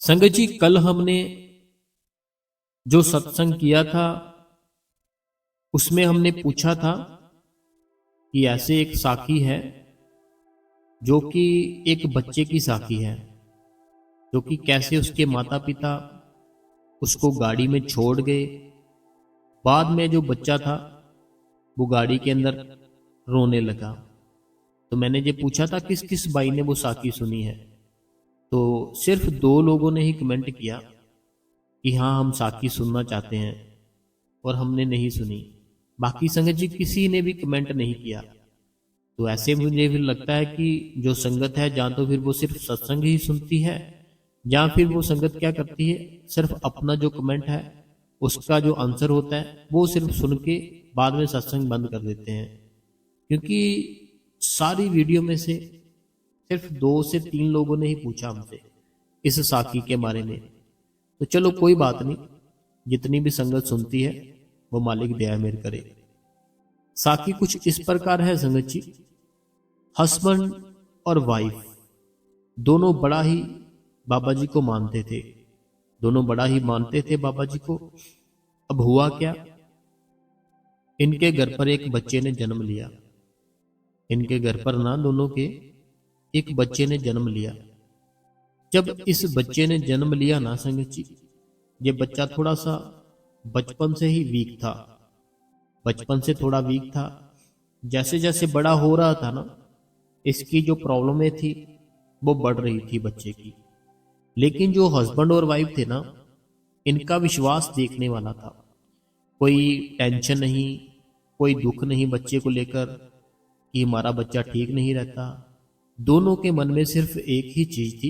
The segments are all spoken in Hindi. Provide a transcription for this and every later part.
संगत जी, कल हमने जो सत्संग किया था उसमें हमने पूछा था कि ऐसे एक साखी है जो कि एक बच्चे की साखी है, जो कि कैसे उसके माता पिता उसको गाड़ी में छोड़ गए। बाद में जो बच्चा था वो गाड़ी के अंदर रोने लगा। तो मैंने ये पूछा था किस किस भाई ने वो साखी सुनी है, तो सिर्फ दो लोगों ने ही कमेंट किया कि हाँ, हम साखी सुनना चाहते हैं और हमने नहीं सुनी। बाकी संगत जी किसी ने भी कमेंट नहीं किया। तो ऐसे मुझे फिर लगता है कि जो संगत है, या तो फिर वो सिर्फ सत्संग ही सुनती है, या फिर वो संगत क्या करती है, सिर्फ अपना जो कमेंट है उसका जो आंसर होता है वो सिर्फ सुन के बाद में सत्संग बंद कर देते हैं। क्योंकि सारी वीडियो में से सिर्फ 2 से 3 लोगों ने ही पूछा हमसे इस साखी के बारे में। तो चलो कोई बात नहीं, जितनी भी संगत सुनती है वो मालिक दया मेर करे। साखी कुछ इस प्रकार है संगत जी। हस्बैंड और वाइफ दोनों बड़ा ही बाबा जी को मानते थे, दोनों बड़ा ही मानते थे बाबा जी को। अब हुआ क्या, इनके घर पर एक बच्चे ने जन्म लिया। इनके घर पर ना दोनों के एक बच्चे ने जन्म लिया। जब इस बच्चे ने जन्म लिया ना संगत जी, ये बच्चा थोड़ा सा बचपन से ही वीक था, बचपन से थोड़ा वीक था। जैसे जैसे बड़ा हो रहा था ना, इसकी जो प्रॉब्लमें थी वो बढ़ रही थी बच्चे की। लेकिन जो हस्बैंड और वाइफ थे ना, इनका विश्वास देखने वाला था। कोई टेंशन नहीं, कोई दुख नहीं बच्चे को लेकर कि हमारा बच्चा ठीक नहीं रहता। दोनों के मन में सिर्फ एक ही चीज थी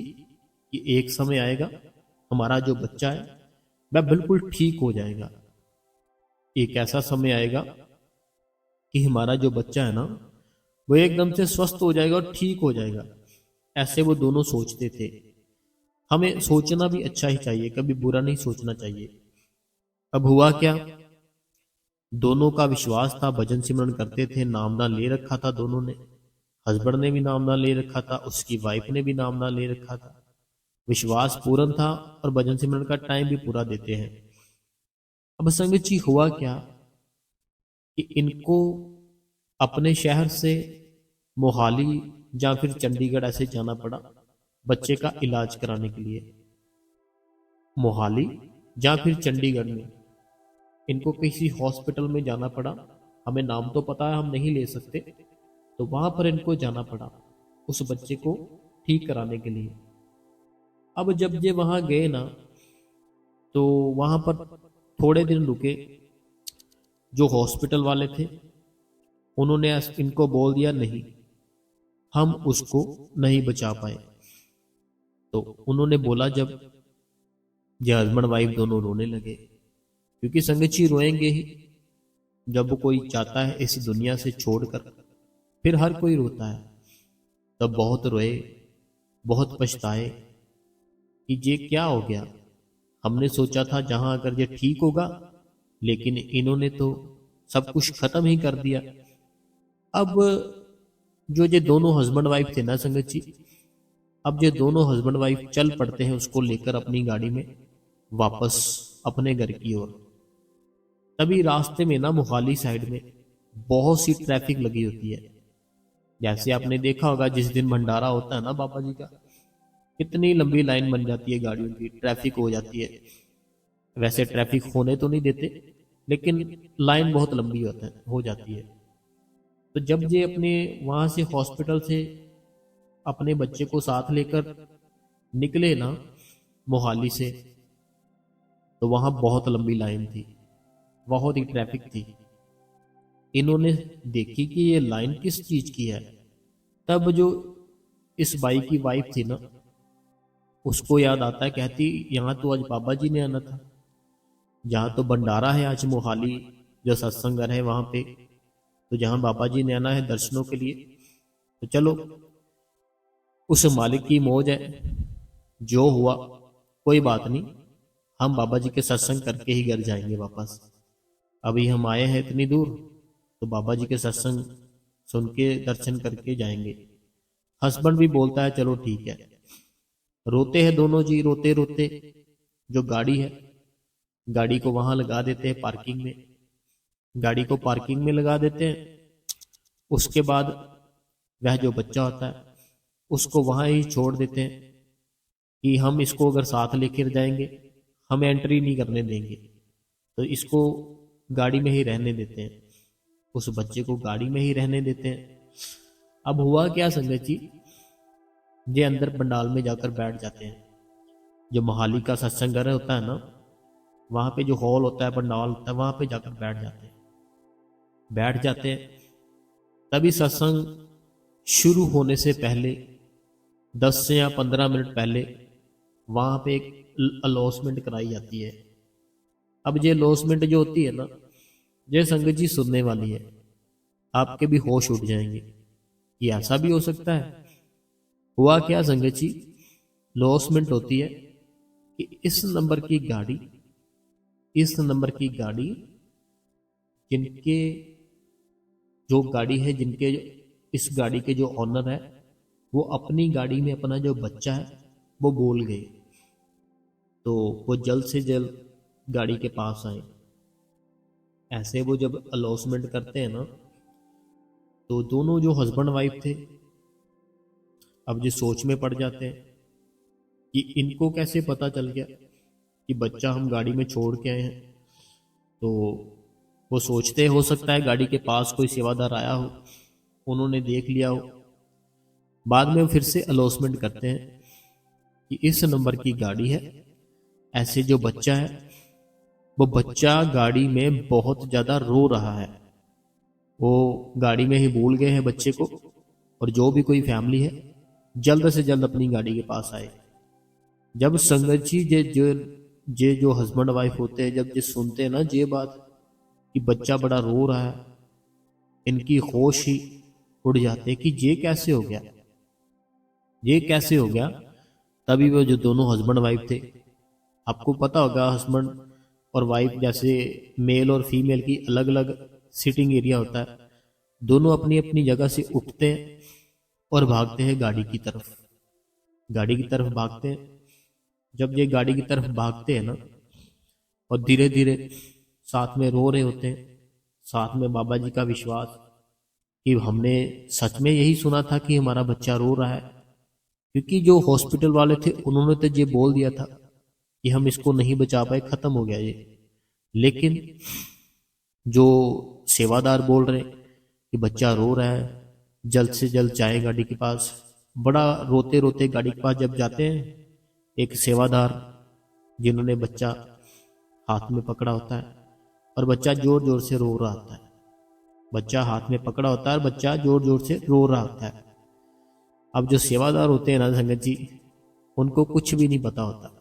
कि एक समय आएगा हमारा जो बच्चा है वह बिल्कुल ठीक हो जाएगा। एक ऐसा समय आएगा कि हमारा जो बच्चा है ना वो एकदम से स्वस्थ हो जाएगा और ठीक हो जाएगा। ऐसे वो दोनों सोचते थे। हमें सोचना भी अच्छा ही चाहिए, कभी बुरा नहीं सोचना चाहिए। अब हुआ क्या, दोनों का विश्वास था, भजन सिमरन करते थे, नामना ले रखा था दोनों ने। हस्बैंड ने भी नामना ले रखा था, उसकी वाइफ ने भी नामना ले रखा था। विश्वास पूर्ण था और भजन सिमरन का टाइम भी पूरा देते हैं। अब संगत जी हुआ क्या कि इनको अपने शहर से मोहाली या फिर चंडीगढ़ ऐसे जाना पड़ा बच्चे का इलाज कराने के लिए। मोहाली या फिर चंडीगढ़ में इनको किसी हॉस्पिटल में जाना पड़ा। हमें नाम तो पता है, हम नहीं ले सकते, तो वहां पर इनको जाना पड़ा उस बच्चे को ठीक कराने के लिए। अब जब ये वहां गए ना, तो वहां पर थोड़े दिन रुके। जो हॉस्पिटल वाले थे उन्होंने इनको बोल दिया नहीं, हम उसको नहीं बचा पाए। तो उन्होंने बोला, जब ये हस्बैंड वाइफ दोनों रोने लगे, क्योंकि संगत जी रोएंगे ही जब कोई चाहता है इस दुनिया से छोड़कर, फिर हर कोई रोता है। तब बहुत रोए, बहुत पछताए कि ये क्या हो गया। हमने सोचा था जहां अगर ये ठीक होगा, लेकिन इन्होंने तो सब कुछ खत्म ही कर दिया। अब जो ये दोनों हस्बैंड वाइफ थे ना संगत जी, अब ये दोनों हस्बैंड वाइफ चल पड़ते हैं उसको लेकर अपनी गाड़ी में वापस अपने घर की ओर। तभी रास्ते में ना मोहाली साइड में बहुत सी ट्रैफिक लगी होती है। जैसे आपने देखा होगा जिस दिन भंडारा होता है ना बाबा जी का, कितनी लंबी लाइन बन जाती है गाड़ियों की, ट्रैफिक हो जाती है। वैसे ट्रैफिक होने तो नहीं देते, लेकिन लाइन बहुत लंबी होता है, हो जाती है। तो जब ये अपने वहां से हॉस्पिटल से अपने बच्चे को साथ लेकर निकले ना मोहाली से, तो वहां बहुत लंबी लाइन थी, बहुत ही ट्रैफिक थी। इन्होंने देखी कि ये लाइन किस चीज की है। तब जो इस बाई की वाइफ थी ना, उसको याद आता है, कहती यहाँ तो आज बाबा जी ने आना था, जहाँ तो भंडारा है आज मोहाली, जो सत्संग है वहां पे, तो जहाँ बाबा जी ने आना है दर्शनों के लिए, तो चलो उस मालिक की मौज है, जो हुआ कोई बात नहीं, हम बाबा जी के सत्संग करके ही घर जाएंगे वापस। अभी हम आए हैं इतनी दूर, तो बाबा जी के सत्संग सुन के दर्शन करके जाएंगे। हस्बैंड भी बोलता है चलो ठीक है। रोते हैं दोनों जी, रोते रोते जो गाड़ी है, गाड़ी को वहां लगा देते हैं पार्किंग में। गाड़ी को पार्किंग में लगा देते हैं। उसके बाद वह जो बच्चा होता है उसको वहां ही छोड़ देते हैं कि हम इसको अगर साथ लेकर जाएंगे हम एंट्री नहीं करने देंगे, तो इसको गाड़ी में ही रहने देते हैं। उस बच्चे को गाड़ी में ही रहने देते हैं। अब हुआ क्या संगत जी, ये अंदर पंडाल में जाकर बैठ जाते हैं। जो मोहाली का सत्संग घर होता है ना, वहां पे जो हॉल होता है, पंडाल होता है, वहां पे जाकर बैठ जाते हैं। तभी सत्संग शुरू होने से पहले 10 से या 15 मिनट पहले वहां पे एक अनाउंसमेंट कराई जाती है। अब ये अनाउंसमेंट जो होती है ना, ये संगत जी सुनने वाली है, आपके भी होश उठ जाएंगे कि ऐसा भी हो सकता है। हुआ क्या संगत जी, अनाउंसमेंट होती है कि इस नंबर की गाड़ी जिनके जो गाड़ी है, जिनके इस गाड़ी के जो ऑनर है, वो अपनी गाड़ी में अपना जो बच्चा है वो बोल गए, तो वो जल्द से जल्द गाड़ी के पास आए। ऐसे वो जब अनाउंसमेंट करते हैं ना, तो दोनों जो हस्बैंड वाइफ थे अब जो सोच में पड़ जाते हैं कि इनको कैसे पता चल गया कि बच्चा हम गाड़ी में छोड़ के आए हैं। तो वो सोचते हो सकता है गाड़ी के पास कोई सेवादार आया हो, उन्होंने देख लिया हो। बाद में वो फिर से अनाउंसमेंट करते हैं कि इस नंबर की गाड़ी है, ऐसे जो बच्चा है वो बच्चा गाड़ी में बहुत ज्यादा रो रहा है, वो गाड़ी में ही भूल गए हैं बच्चे को, और जो भी कोई फैमिली है जल्द से जल्द अपनी गाड़ी के पास आए। जब संगत जी जे जो हस्बैंड वाइफ होते हैं, जब ये सुनते हैं ना ये बात कि बच्चा बड़ा रो रहा है, इनकी होश ही उड़ जाते कि ये कैसे हो गया, ये कैसे हो गया। तभी वो जो दोनों हस्बैंड वाइफ थे, आपको पता होगा हस्बैंड और वाइफ जैसे मेल और फीमेल की अलग अलग सिटिंग एरिया होता है, दोनों अपनी अपनी जगह से उठते हैं और भागते हैं गाड़ी की तरफ। गाड़ी की तरफ भागते हैं। जब ये गाड़ी की तरफ भागते हैं ना, और धीरे धीरे साथ में रो रहे होते हैं, साथ में बाबा जी का विश्वास कि हमने सच में यही सुना था कि हमारा बच्चा रो रहा है। क्योंकि जो हॉस्पिटल वाले थे उन्होंने तो ये बोल दिया था कि हम इसको नहीं बचा पाए, खत्म हो गया ये। लेकिन जो सेवादार बोल रहे कि बच्चा रो रहा है, जल्द से जल्द जाए गाड़ी के पास। बड़ा रोते रोते गाड़ी के पास जब जाते हैं, एक सेवादार जिन्होंने बच्चा हाथ में पकड़ा होता है और बच्चा जोर जोर से रो रहा होता है, बच्चा हाथ में पकड़ा होता है और बच्चा जोर जोर से रो रहा होता है। अब जो सेवादार होते हैं ना संगत जी, उनको कुछ भी नहीं पता होता,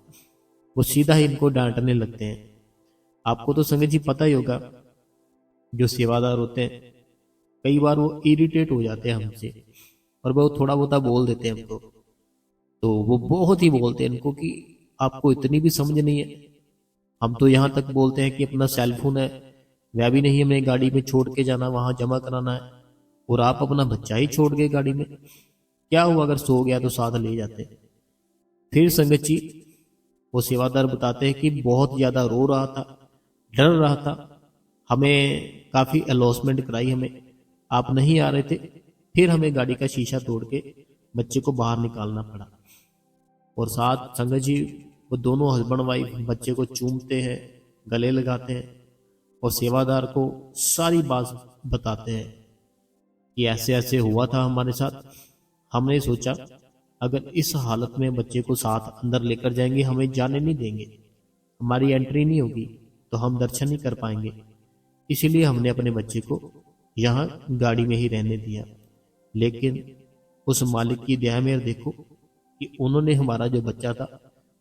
वो सीधा ही इनको डांटने लगते हैं। आपको तो संगत जी पता ही होगा, जो सेवादार होते हैं कई बार वो इरिटेट हो जाते हैं हमसे और वो थोड़ा बहुत बोल देते हैं हमको। तो वो बहुत ही बोलते हैं इनको कि आपको इतनी भी समझ नहीं है। हम तो यहाँ तक बोलते हैं कि अपना सेल फोन है वह भी नहीं हमें गाड़ी में छोड़ के जाना, वहां जमा कराना है, और आप अपना बच्चा ही छोड़ गए गाड़ी में। क्या हुआ अगर सो गया तो साथ ले जाते। फिर संगत जी वो सेवादार बताते हैं कि बहुत ज्यादा रो रहा था, डर रहा था, हमें काफी अनाउंसमेंट कराई, हमें आप नहीं आ रहे थे, फिर हमें गाड़ी का शीशा तोड़ के बच्चे को बाहर निकालना पड़ा। और साथ संगत जी वो दोनों हस्बैंड वाइफ बच्चे को चूमते हैं, गले लगाते हैं और सेवादार को सारी बात बताते हैं कि ऐसे ऐसे हुआ था हमारे साथ। हमने सोचा अगर इस हालत में बच्चे को साथ अंदर लेकर जाएंगे, हमें जाने नहीं देंगे, हमारी एंट्री नहीं होगी तो हम दर्शन नहीं कर पाएंगे, इसीलिए हमने अपने बच्चे को यहाँ गाड़ी में ही रहने दिया। लेकिन उस मालिक की दया में देखो कि उन्होंने हमारा जो बच्चा था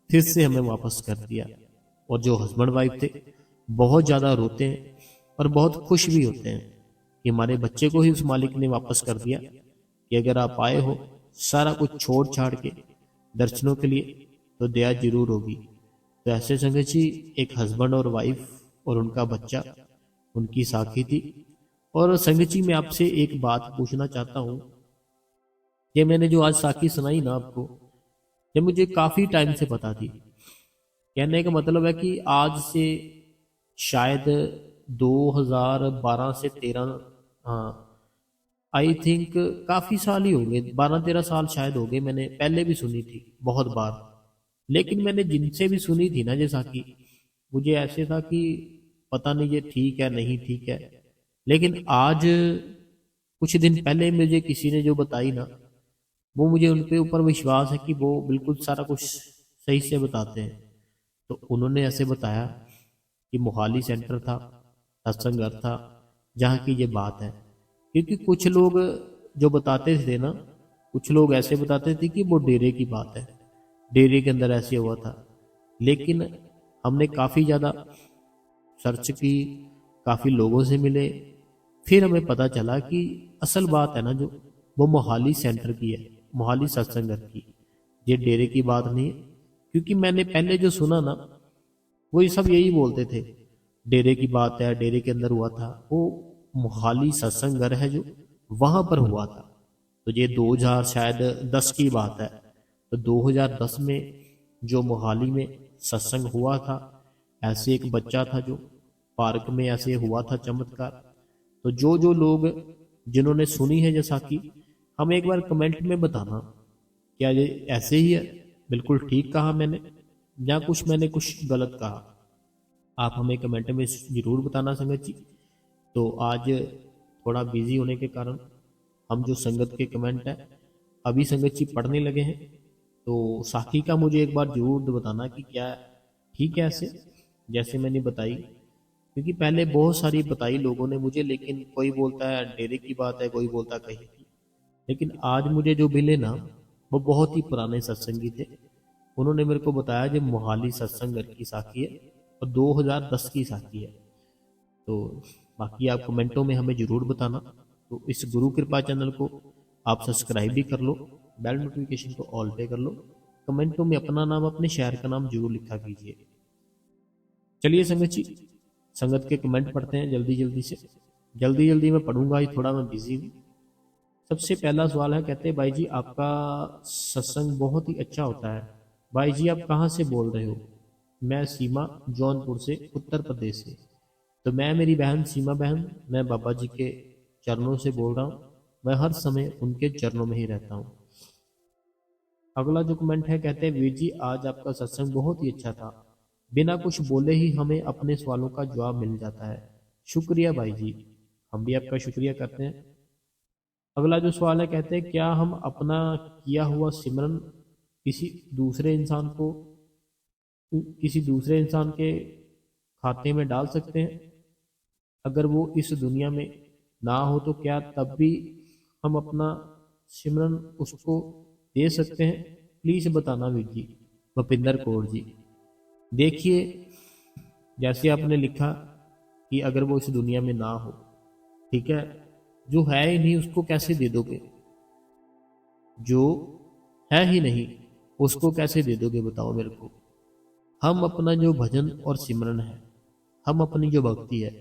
फिर से हमें वापस कर दिया। और जो हस्बैंड वाइफ थे बहुत ज़्यादा रोते हैं और बहुत खुश भी होते हैं कि हमारे बच्चे को ही उस मालिक ने वापस कर दिया, कि अगर आप आए हो सारा कुछ छोड़ छाड़ के दर्शनों के लिए तो दया जरूर होगी। तो ऐसे संगत जी एक हस्बैंड और वाइफ और उनका बच्चा, उनकी साखी थी। और संगत जी मैं आपसे एक बात पूछना चाहता हूँ, ये मैंने जो आज साखी सुनाई ना आपको, ये मुझे काफ़ी टाइम से पता थी। कहने का मतलब है कि आज से शायद 2012 से 13, हाँ आई थिंक काफ़ी साल ही हो गए, 12-13 साल शायद हो गए। मैंने पहले भी सुनी थी बहुत बार, लेकिन मैंने जिनसे भी सुनी थी ना जैसा कि, मुझे ऐसे था कि पता नहीं ये ठीक है नहीं ठीक है। लेकिन आज कुछ दिन पहले मुझे किसी ने जो बताई ना, वो मुझे उनके ऊपर विश्वास है कि वो बिल्कुल सारा कुछ सही से बताते हैं। तो उन्होंने ऐसे बताया कि मोहाली सेंटर था, सत्संग घर था, जहाँ की ये बात है। क्योंकि कुछ लोग जो बताते थे ना, कुछ लोग ऐसे बताते थे कि वो डेरे की बात है, डेरे के अंदर ऐसे हुआ था। लेकिन हमने काफ़ी ज़्यादा सर्च की, काफ़ी लोगों से मिले, फिर हमें पता चला कि असल बात है ना जो, वो मोहाली सेंटर की है, मोहाली सत्संग घर की, ये डेरे की बात नहीं है। क्योंकि मैंने पहले जो सुना ना, वो ये सब यही बोलते थे, डेरे की बात है, डेरे के अंदर हुआ था। वो मोहाली सत्संग घर है जो, वहां पर हुआ था। तो ये 2000 शायद 10 की बात है। तो 2010 में जो मोहाली में सत्संग हुआ था, ऐसे एक बच्चा था जो पार्क में ऐसे हुआ था चमत्कार। तो जो जो लोग जिन्होंने सुनी है जैसा कि, हम एक बार कमेंट में बताना क्या ये ऐसे ही है, बिल्कुल ठीक कहा मैंने, या कुछ मैंने कुछ गलत कहा। आप हमें कमेंट में ज़रूर बताना संगत जी। तो आज थोड़ा बिजी होने के कारण हम जो संगत के कमेंट है अभी संगत जी पढ़ने लगे हैं। तो साथी का मुझे एक बार जरूर बताना कि क्या ठीक है ऐसे जैसे मैंने बताई। क्योंकि पहले बहुत सारी बताई लोगों ने मुझे, लेकिन कोई बोलता है डेरे की बात है, कोई बोलता कहीं की। लेकिन आज मुझे जो मिले ना, वो बहुत ही पुराने सत्संगी थे। उन्होंने मेरे को बताया जो मोहाली सत्संग घर की साखी है और 2010 की साखी है। तो बाकी आप कमेंटों में हमें जरूर बताना। तो इस गुरु कृपा चैनल को आप सब्सक्राइब भी कर लो, बेल नोटिफिकेशन को ऑल पे कर लो, कमेंटों में अपना नाम अपने शहर का नाम जरूर लिखा कीजिए। चलिए संगत जी, संगत के कमेंट पढ़ते हैं जल्दी जल्दी से। जल्दी जल्दी मैं पढ़ूंगा ही, थोड़ा मैं बिजी हूँ। सबसे पहला सवाल है, कहते हैं भाई जी आपका सत्संग बहुत ही अच्छा होता है। भाई जी आप कहाँ से बोल रहे हो? मैं सीमा, जौनपुर से, उत्तर प्रदेश से। तो मैं, मेरी बहन सीमा बहन, मैं बाबा जी के चरणों से बोल रहा हूँ। मैं हर समय उनके चरणों में ही रहता हूँ। अगला जो कमेंट है, कहते हैं वीर जी आज आपका सत्संग बहुत ही अच्छा था, बिना कुछ बोले ही हमें अपने सवालों का जवाब मिल जाता है। शुक्रिया भाई जी। हम भी आपका शुक्रिया करते हैं। अगला जो सवाल है, कहते हैं क्या हम अपना किया हुआ सिमरन किसी दूसरे इंसान को, किसी दूसरे इंसान के खाते में डाल सकते हैं? अगर वो इस दुनिया में ना हो तो क्या तब भी हम अपना सिमरन उसको दे सकते हैं? प्लीज बताना वीर जी। भपिंदर कौर जी, देखिए जैसे आपने लिखा कि अगर वो इस दुनिया में ना हो, ठीक है, जो है ही नहीं उसको कैसे दे दोगे? जो है ही नहीं उसको कैसे दे दोगे बताओ मेरे को। हम अपना जो भजन और सिमरन है, हम अपनी जो भक्ति है,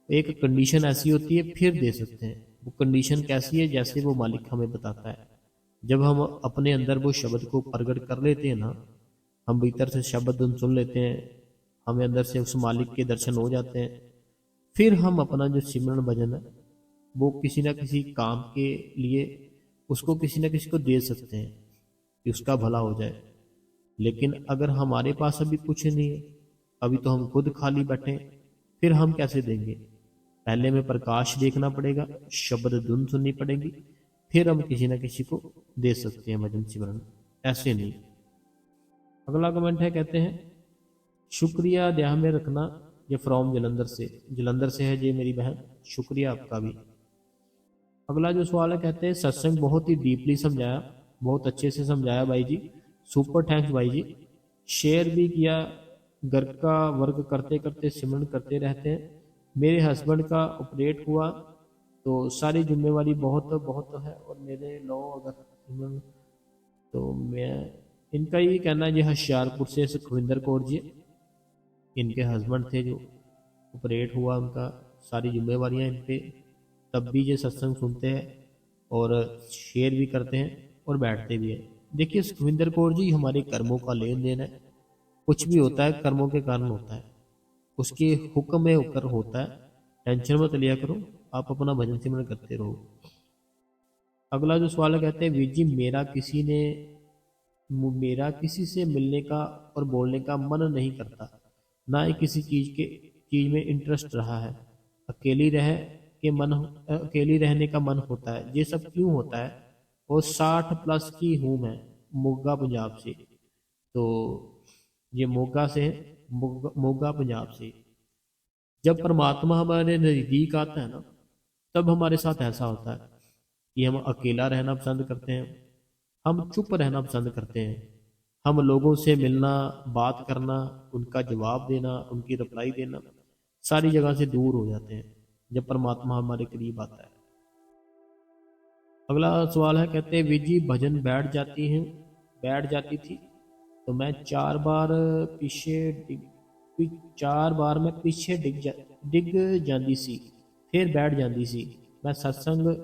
एक कंडीशन ऐसी होती है फिर दे सकते हैं। वो कंडीशन कैसी है? जैसे वो मालिक हमें बताता है। जब हम अपने अंदर वो शब्द को प्रकट कर लेते हैं ना, हम भीतर से शब्द उन सुन लेते हैं, हमें अंदर से उस मालिक के दर्शन हो जाते हैं, फिर हम अपना जो सिमरन भजन है वो किसी ना किसी काम के लिए उसको किसी ना किसी को दे सकते हैं कि उसका भला हो जाए। लेकिन अगर हमारे पास अभी कुछ नहीं है, अभी तो हम खुद खाली बैठे हैं, फिर हम कैसे देंगे? पहले में प्रकाश देखना पड़ेगा, शब्द धुन सुननी पड़ेगी, फिर हम किसी न किसी को दे सकते हैं भजन सिमरन, ऐसे नहीं। अगला कमेंट है, कहते हैं शुक्रिया ध्यान में रखना। ये फ्रॉम जलंधर से, जलंधर से है ये मेरी बहन, शुक्रिया आपका भी। अगला जो सवाल है, कहते हैं सत्संग बहुत ही डीपली समझाया, बहुत अच्छे से समझाया भाई जी, सुपर थैंक्स भाई जी। शेयर भी किया, घर का वर्क करते करते सिमरन करते रहते हैं। मेरे हस्बैंड का ऑपरेट हुआ तो सारी जिम्मेवारी बहुत बहुत है, और मेरे लो अगर सिमरन, तो मैं, इनका ये कहना है जी होशियारपुर से सुखविंदर कौर जी, इनके हस्बैंड थे जो ऑपरेट हुआ, उनका सारी जिम्मेवारियां इन पे, तब भी ये सत्संग सुनते हैं और शेयर भी करते हैं और बैठते भी हैं। देखिए सुखविंदर कौर जी, हमारे कर्मों का लेन देन है। कुछ भी होता है कर्मों के कारण होता है, उसके हुक्म में होकर होता है। टेंशन मत लिया करो, आप अपना भजन सिमरन करते रहो। अगला जो सवाल है, कहते हैं वीर जी मेरा किसी से मिलने का और बोलने का मन नहीं करता, ना ही किसी चीज में इंटरेस्ट रहा है। अकेली रह अकेली रहने का मन होता है। ये सब क्यों होता है? और 60+ की हूँ मैं, मोगा पंजाब से। तो ये मोगा से है, मोगा पंजाब से। जब परमात्मा हमारे नजदीक आता है ना, तब हमारे साथ ऐसा होता है कि हम अकेला रहना पसंद करते हैं, हम चुप रहना पसंद करते हैं, हम लोगों से मिलना, बात करना, उनका जवाब देना, उनकी रिप्लाई देना, सारी जगह से दूर हो जाते हैं जब परमात्मा हमारे करीब आता है। अगला सवाल है, कहते हैं वीर जी बैठ जाती थी तो मैं 4 बार पीछे डिग 4 बार मैं पीछे डिग जाती सी, फिर बैठ जाती सी। मैं सत्संग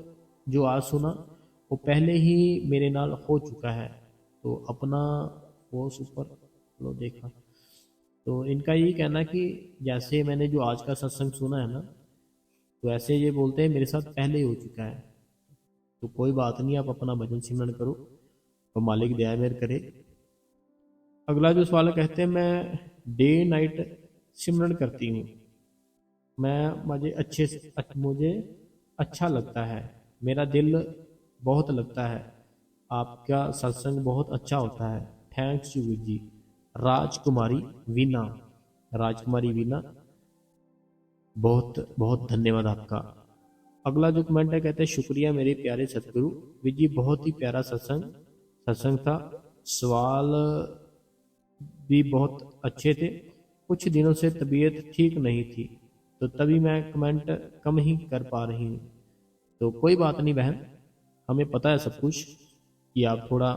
जो आज सुना वो पहले ही मेरे नाल हो चुका है। तो अपना फोर्स ऊपर लो देखा। तो इनका यही कहना है कि जैसे मैंने जो आज का सत्संग सुना है ना, तो ऐसे ये बोलते हैं मेरे साथ पहले ही हो चुका है। तो कोई बात नहीं, आप अपना भजन सिमरन करो और मालिक दया मेहर करे। अगला जो सवाल है, कहते हैं मैं डे नाइट सिमरन करती हूँ। मुझे अच्छा लगता है, मेरा दिल बहुत लगता है। आपका सत्संग बहुत अच्छा होता है। थैंक्स यू जी। राजकुमारी वीना, राजकुमारी वीना, बहुत बहुत धन्यवाद आपका। अगला जो कमेंट है, कहते हैं शुक्रिया मेरे प्यारे सतगुरु विज जी, बहुत ही प्यारा सत्संग था। सवाल भी बहुत अच्छे थे। कुछ दिनों से तबीयत ठीक नहीं थी, तो तभी मैं कमेंट कम ही कर पा रही हूँ। तो कोई बात नहीं बहन, हमें पता है सब कुछ कि आप थोड़ा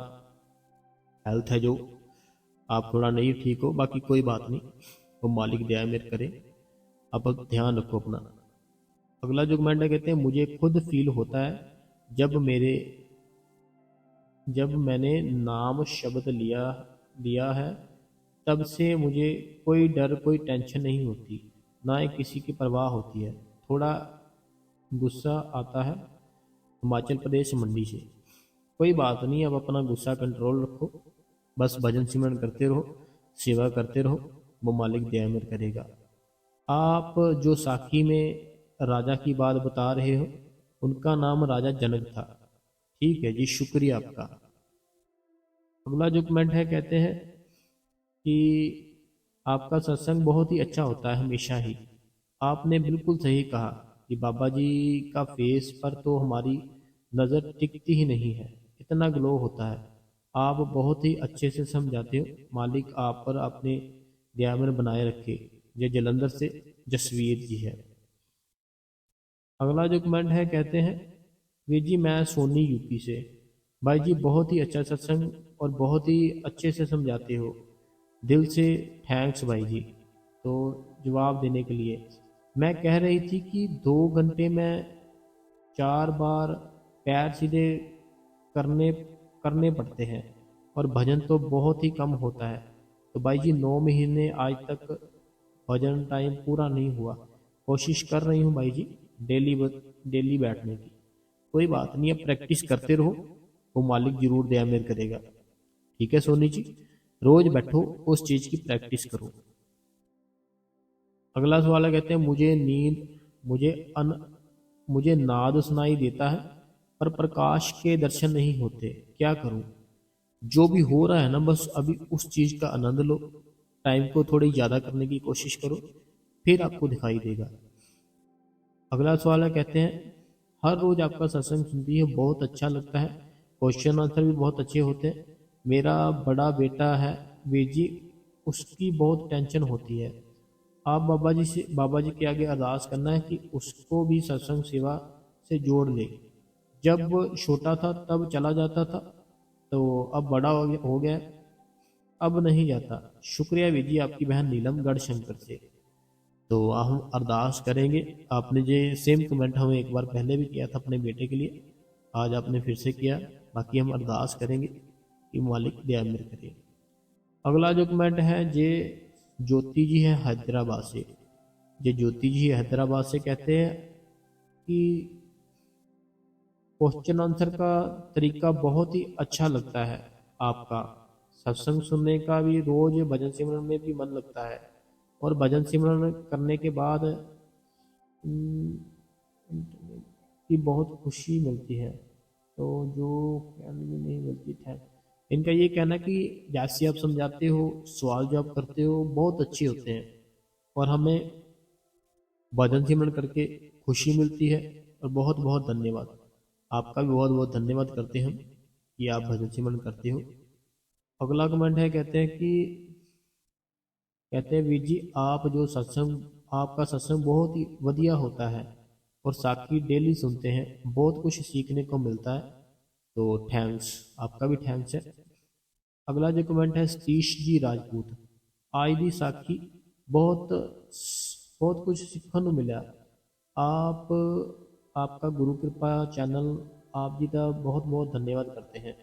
हेल्थ है जो आप थोड़ा नहीं ठीक हो, बाकी कोई बात नहीं, वो मालिक दया मेहर करे। आप ध्यान रखो अपना। अगला जो कमेंट है, कहते हैं मुझे खुद फील होता है जब मैंने नाम शब्द लिया है, तब से मुझे कोई डर कोई टेंशन नहीं होती, ना ही किसी की परवाह होती है। थोड़ा गुस्सा आता है हिमाचल प्रदेश मंडी से। कोई बात नहीं, अब अपना गुस्सा कंट्रोल रखो, बस भजन सिमरन करते रहो, सेवा करते रहो, वो मालिक दया मेहर करेगा। आप जो साखी में राजा की बात बता रहे हो, उनका नाम राजा जनक था। ठीक है जी, शुक्रिया आपका। अगला जो कमेंट है, कहते हैं कि आपका सत्संग बहुत ही अच्छा होता है हमेशा ही। आपने बिल्कुल सही कहा कि बाबा जी का फेस पर तो हमारी नज़र टिकती ही नहीं है, इतना ग्लो होता है। आप बहुत ही अच्छे से समझाते हो, मालिक आप पर अपने दयामन बनाए रखे। ये जलंधर से जसवीर जी है। अगला जो कमेंट है, कहते हैं वीर जी मैं सोनी यूपी से। भाई जी बहुत ही अच्छा सत्संग और बहुत ही अच्छे से समझाते हो, दिल से थैंक्स भाई जी। तो जवाब देने के लिए मैं कह रही थी कि 2 घंटे में 4 बार पैर सीधे करने करने पड़ते हैं और भजन तो बहुत ही कम होता है। तो भाई जी 9 महीने आज तक भजन टाइम पूरा नहीं हुआ। कोशिश कर रही हूँ भाई जी डेली डेली बैठने की। कोई बात नहीं, अब प्रैक्टिस करते रहो, वो मालिक जरूर दया मेहर करेगा। ठीक है सोनी जी, रोज बैठो, उस चीज की प्रैक्टिस करो। अगला सवाल है, कहते हैं मुझे अन मुझे नाद सुनाई देता है पर प्रकाश के दर्शन नहीं होते, क्या करूं? जो भी हो रहा है ना, बस अभी उस चीज का आनंद लो, टाइम को थोड़ी ज्यादा करने की कोशिश करो, फिर आपको दिखाई देगा। अगला सवाल है, कहते हैं हर रोज आपका सत्संग सुनती है, बहुत अच्छा लगता है, क्वेश्चन आंसर भी बहुत अच्छे होते हैं। मेरा बड़ा बेटा है वीर जी, उसकी बहुत टेंशन होती है। आप बाबा जी के आगे अरदास करना है कि उसको भी सत्संग सेवा से जोड़ ले। जब छोटा था तब चला जाता था, तो अब बड़ा हो गया, अब नहीं जाता। शुक्रिया वीर जी आपकी बहन नीलम गढ़शंकर से। तो हम अरदास करेंगे। आपने ये सेम कमेंट हमें एक बार पहले भी किया था अपने बेटे के लिए, आज आपने फिर से किया। बाकी हम अरदास करेंगे कि मालिक दया मेरे करे। अगला जो कमेंट है जे ज्योति जी है हैदराबाद से। जे ज्योति जी हैदराबाद से कहते हैं कि क्वेश्चन आंसर का तरीका बहुत ही अच्छा लगता है आपका। सत्संग सुनने का भी रोज भजन सिमरन में भी मन लगता है, और भजन सिमरन करने के बाद की बहुत खुशी मिलती है, तो जो कहने में नहीं मिलती है। इनका ये कहना कि जैसे आप समझाते हो, सवाल जो आप करते हो बहुत अच्छे होते हैं, और हमें भजन सिमरन करके खुशी मिलती है। और बहुत बहुत धन्यवाद, आपका भी बहुत बहुत धन्यवाद करते हैं हम कि आप भजन सिमरन करते हो। अगला कमेंट है, कहते हैं वीर जी आप जो सत्संग, आपका सत्संग बहुत ही बढ़िया होता है, और साखी डेली सुनते हैं, बहुत कुछ सीखने को मिलता है, तो थैंक्स, आपका भी थैंक्स है। अगला जो कमेंट है सतीश जी राजपूत, आज दी साखी बहुत बहुत कुछ सीखने को मिला। आप आपका गुरु कृपा चैनल आप जी का बहुत बहुत धन्यवाद करते हैं,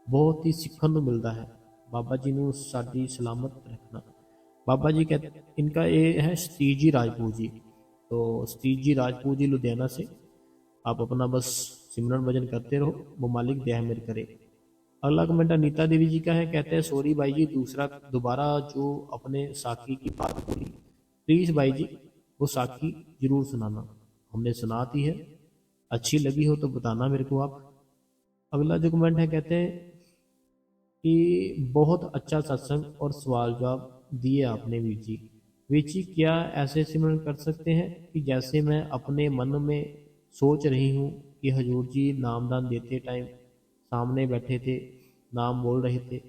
बहुत ही सीखने को मिलता है। बाबा जी ने साड़ी सलामत रखना। बाबा जी कहते, इनका ये है सतीश जी राजपूत जी। तो सतीश जी राजपूत जी लुधियाना से, आप अपना बस सिमरन भजन करते रहो, वो मालिक दया मेर करे। अगला कमेंट अनीता देवी जी का है, कहते हैं सॉरी भाई जी, दोबारा जो अपने साखी की बात बोली, प्लीज भाई जी वो साखी जरूर सुनाना, हमने सुना दी है, अच्छी लगी हो तो बताना मेरे को आप। अगला जो कमेंट है, कहते हैं कि बहुत अच्छा सत्संग और सवाल जवाब दिए आपने वीर जी। वीर जी क्या ऐसे सिमरन कर सकते हैं कि जैसे मैं अपने मन में सोच रही हूँ कि हजूर जी नामदान देते टाइम सामने बैठे थे, नाम बोल रहे थे,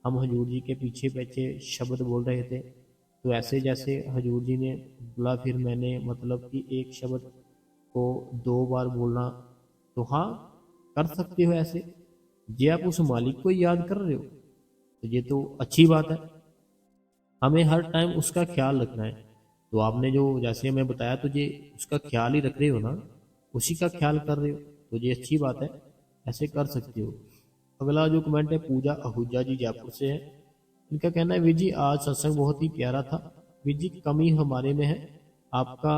हम हजूर जी के पीछे पीछे शब्द बोल रहे थे, तो ऐसे जैसे हजूर जी ने बोला, फिर मैंने मतलब कि एक शब्द को 2 बार बोलना, तो हाँ कर सकते हो ऐसे। ये आप उस मालिक को याद कर रहे हो, तो ये तो अच्छी बात है। हमें हर टाइम उसका ख्याल रखना है, तो आपने जो जैसे मैं बताया, तो ये उसका ख्याल ही रख रहे हो ना, उसी का ख्याल कर रहे हो, तो ये अच्छी बात है, ऐसे कर सकते हो। अगला जो कमेंट है पूजा आहूजा जी जयपुर से है। इनका कहना है वीर जी आज सत्संग बहुत ही प्यारा था, वीर जी कमी हमारे में है, आपका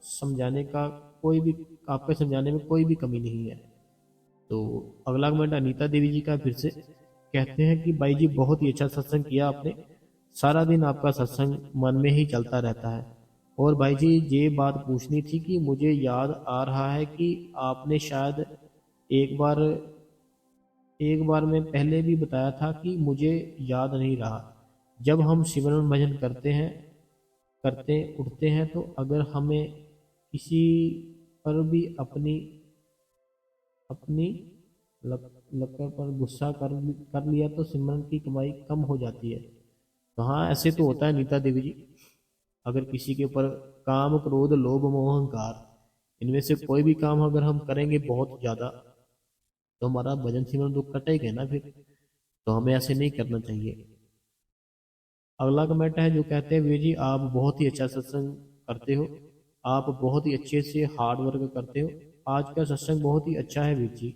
समझाने का कोई भी आपके समझाने में कोई भी कमी नहीं है। तो अगला कमेंट अनीता देवी जी का फिर से, कहते हैं कि भाई जी बहुत ही अच्छा सत्संग किया आपने, सारा दिन आपका सत्संग मन में ही चलता रहता है। और भाई जी ये बात पूछनी थी कि मुझे याद आ रहा है कि आपने शायद एक बार एक बार मैं पहले भी बताया था कि मुझे याद नहीं रहा। जब हम सिमरन भजन करते उठते हैं, तो अगर हमें किसी पर भी अपनी अपनी लक, लकर पर गुस्सा कर लिया, तो सिमरन की कमाई कम हो जाती है। तो हाँ ऐसे तो होता है नीता देवी जी, अगर किसी के ऊपर काम क्रोध लोभ मोह अहंकार, इनमें से कोई भी काम अगर हम करेंगे बहुत ज्यादा, तो हमारा भजन सिमरन तो कटेगा ना फिर, तो हमें ऐसे नहीं करना चाहिए। अगला कमेंट है जो कहते हैं वीर जी आप बहुत ही अच्छा सत्संग करते हो, आप बहुत ही अच्छे से हार्ड वर्क करते हो, आज का सत्संग बहुत ही अच्छा है वीर जी।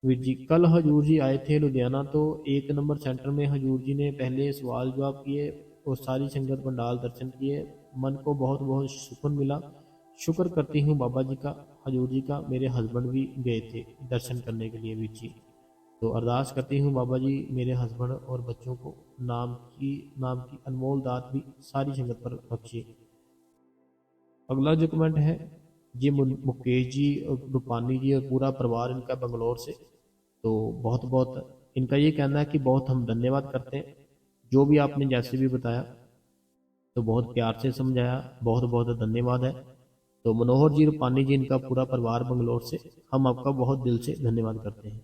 वीर जी कल हजूर जी आए थे लुधियाना, तो 1 नंबर सेंटर में हजूर जी ने पहले सवाल जवाब किए और सारी संगत पंडाल दर्शन किए, मन को बहुत बहुत सुकून मिला। शुक्र करती हूँ बाबा जी का, हजूर जी का, मेरे हस्बैंड भी गए थे दर्शन करने के लिए वीर जी, तो अरदास करती हूँ बाबा जी मेरे हस्बैंड और बच्चों को नाम की अनमोल दात भी सारी संगत पर बख्शिए। अगला जो कमेंट है ये मुकेश जी रूपानी जी और पूरा परिवार इनका बंगलोर से, तो बहुत बहुत इनका ये कहना है कि बहुत हम धन्यवाद करते हैं, जो भी आपने जैसे भी बताया तो बहुत प्यार से समझाया, बहुत बहुत धन्यवाद है। तो मनोहर जी रूपानी जी इनका पूरा परिवार बंगलोर से, हम आपका बहुत दिल से धन्यवाद करते हैं।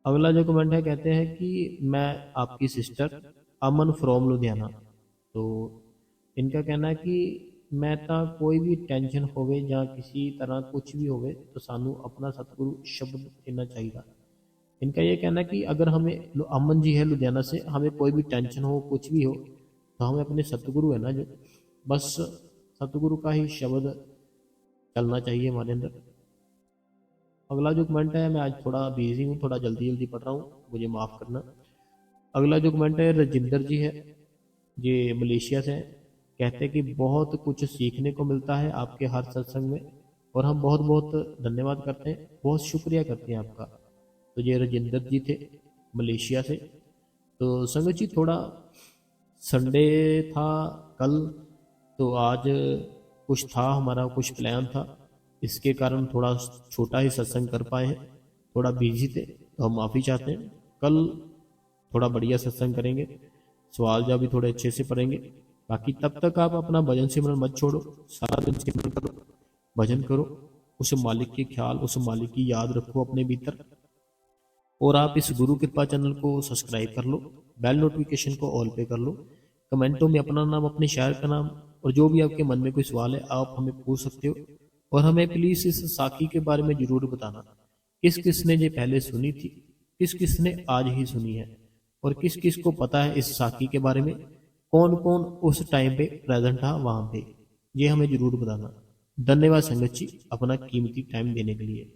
अगला जो कमेंट है कहते हैं कि मैं आपकी सिस्टर अमन फ्रॉम लुधियाना, तो इनका कहना है कि मैं ਤਾਂ कोई भी टेंशन होवे ਜਾਂ किसी तरह कुछ भी होवे, तो सानू अपना सतगुरु शब्द देना चाहिए। इनका ये कहना है कि अगर हमें अमन जी है लुधियाना से, हमें कोई भी टेंशन हो कुछ भी हो, तो हमें अपने सतगुरु है ना जो, बस सतगुरु का ही शब्द चलना चाहिए हमारे अंदर। अगला जो कमेंट है, मैं आज थोड़ा बिजी हूँ, थोड़ा जल्दी जल्दी पढ़ रहा हूँ, मुझे माफ़ करना। अगला जो कमेंट है रजिंदर जी है, ये मलेशिया से हैं। कहते हैं कि बहुत कुछ सीखने को मिलता है आपके हर सत्संग में, और हम बहुत बहुत धन्यवाद करते हैं, बहुत शुक्रिया करते हैं आपका। तो ये रजिंदर जी थे मलेशिया से। तो संगत जी थोड़ा संडे था कल, तो आज कुछ था हमारा, कुछ प्लान था, इसके कारण थोड़ा छोटा ही सत्संग कर पाए हैं, थोड़ा बिजी थे, तो हम माफ़ी चाहते हैं। कल थोड़ा बढ़िया सत्संग करेंगे, सवाल जवाब भी थोड़े अच्छे से पढ़ेंगे। बाकी तब तक आप अपना भजन सिमरन मत छोड़ो, सारा दिन सिमरन करो, भजन करो, उस मालिक के ख्याल, उस मालिक की याद रखो अपने भीतर। और आप इस गुरु कृपा चैनल को सब्सक्राइब कर लो, बेल नोटिफिकेशन को ऑल पे कर लो, कमेंटों में अपना नाम, अपने शहर का नाम, और जो भी आपके मन में कोई सवाल है आप हमें पूछ सकते हो। और हमें प्लीज़ इस साखी के बारे में ज़रूर बताना, किस किस ने ये पहले सुनी थी, किस किस ने आज ही सुनी है, और किस किस को पता है इस साखी के बारे में, कौन कौन उस टाइम पे प्रेजेंट था वहाँ पे, ये हमें ज़रूर बताना। धन्यवाद संगत जी अपना कीमती टाइम देने के लिए।